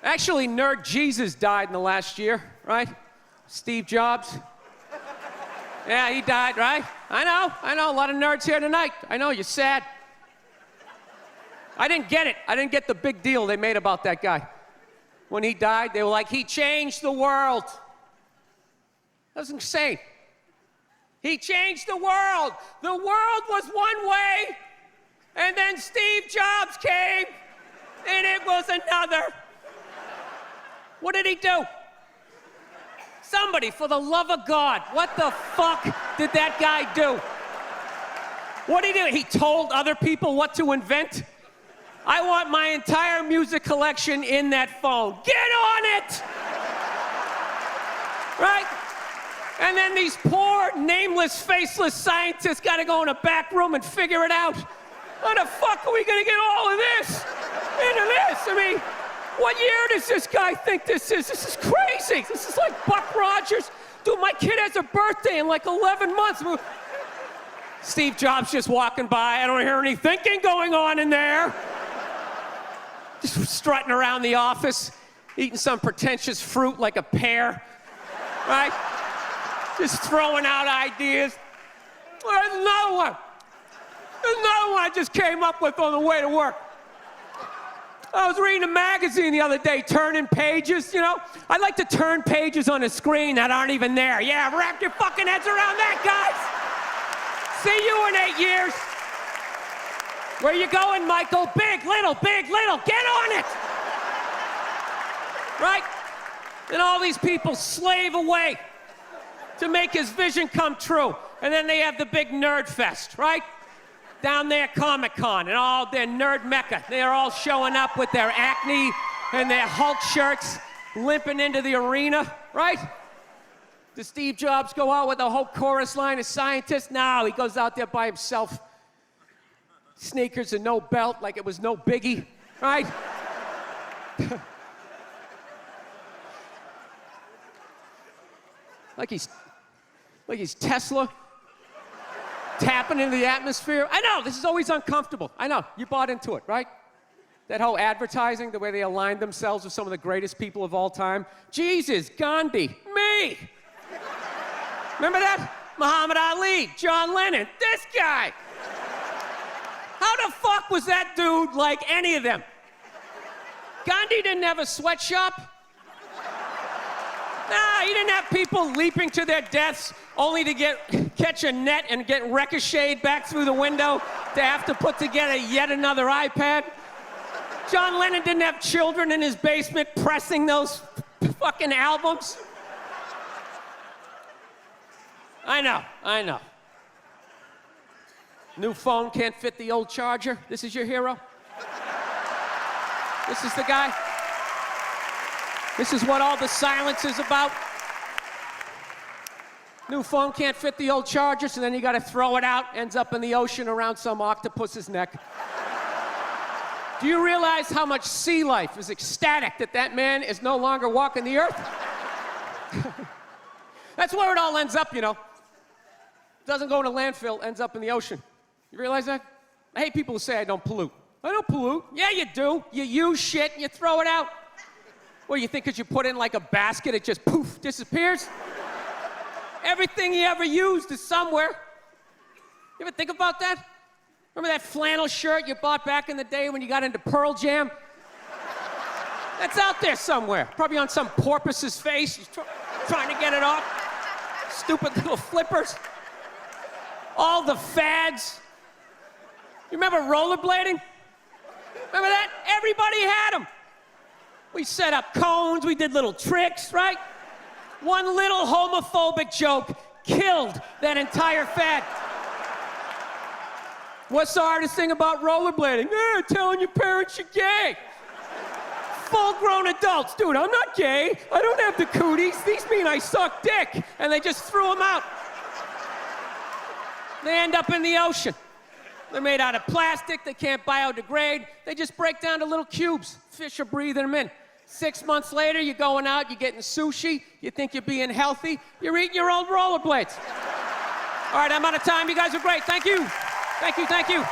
Actually, Nerd Jesus died in the last year, right? Steve Jobs. Yeah, he died, right? I know, a lot of nerds here tonight. I know, you're sad. I didn't get it. I didn't get the big deal they made about that guy. When he died, they were like, he changed the world. That was insane. He changed the world. The world was one way, and then Steve Jobs came, and it was another. What did he do? Somebody, for the love of God, what the fuck did that guy do? What did he do? He told other people what to invent? I want my entire music collection in that phone. Get on it! Right? And then these poor, nameless, faceless scientists gotta go in a back room and figure it out. How the fuck are we gonna get all of this into this? I mean, what year does this guy think this is? This is crazy. This is like Buck Rogers. Dude, my kid has a birthday in like 11 months. Steve Jobs just walking by. I don't hear any thinking going on in there. Just strutting around the office, eating some pretentious fruit like a pear, right? Just throwing out ideas. There's another one. There's another one I just came up with on the way to work. I was reading a magazine the other day, turning pages, you know? I like to turn pages on a screen that aren't even there. Yeah, wrap your fucking heads around that, guys. See you in 8 years. Where you going, Michael? Big, little, get on it! Right? And all these people slave away to make his vision come true. And then they have the big nerd fest, right? Down there, Comic-Con, and all their nerd mecca. They're all showing up with their Acne and their Hulk shirts, limping into the arena, right? Does Steve Jobs go out with a whole chorus line of scientists? No, he goes out there by himself. Sneakers and no belt, like it was no biggie, right? like he's Tesla, tapping into the atmosphere. I know, this is always uncomfortable. I know, you bought into it, right? That whole advertising, the way they aligned themselves with some of the greatest people of all time. Jesus, Gandhi, me. Remember that? Muhammad Ali, John Lennon, this guy. How the fuck was that dude like any of them? Gandhi didn't have a sweatshop. Nah, he didn't have people leaping to their deaths only to catch a net and get ricocheted back through the window to have to put together yet another iPad. John Lennon didn't have children in his basement pressing those fucking albums. I know. New phone can't fit the old charger. This is your hero? This is the guy? This is what all the silence is about? New phone can't fit the old charger, so then you gotta throw it out, ends up in the ocean around some octopus's neck. Do you realize how much sea life is ecstatic that that man is no longer walking the earth? That's where it all ends up, you know. Doesn't go in a landfill, ends up in the ocean. You realize that? I hate people who say I don't pollute. I don't pollute. Yeah, you do. You use shit and you throw it out. What, you think because you put it in like a basket, it just poof, disappears? Everything you ever used is somewhere. You ever think about that? Remember that flannel shirt you bought back in the day when you got into Pearl Jam? That's out there somewhere. Probably on some porpoise's face. He's trying to get it off. Stupid little flippers. All the fads. You remember rollerblading? Remember that? Everybody had them. We set up cones, we did little tricks, right? One little homophobic joke killed that entire fad. What's the hardest thing about rollerblading? Telling your parents you're gay. Full-grown adults. Dude, I'm not gay. I don't have the cooties. These mean I suck dick. And they just threw them out. They end up in the ocean. They're made out of plastic. They can't biodegrade. They just break down to little cubes. Fish are breathing them in. 6 months later, you're going out, you're getting sushi. You think you're being healthy. You're eating your old rollerblades. All right, I'm out of time. You guys are great. Thank you. Thank you, thank you.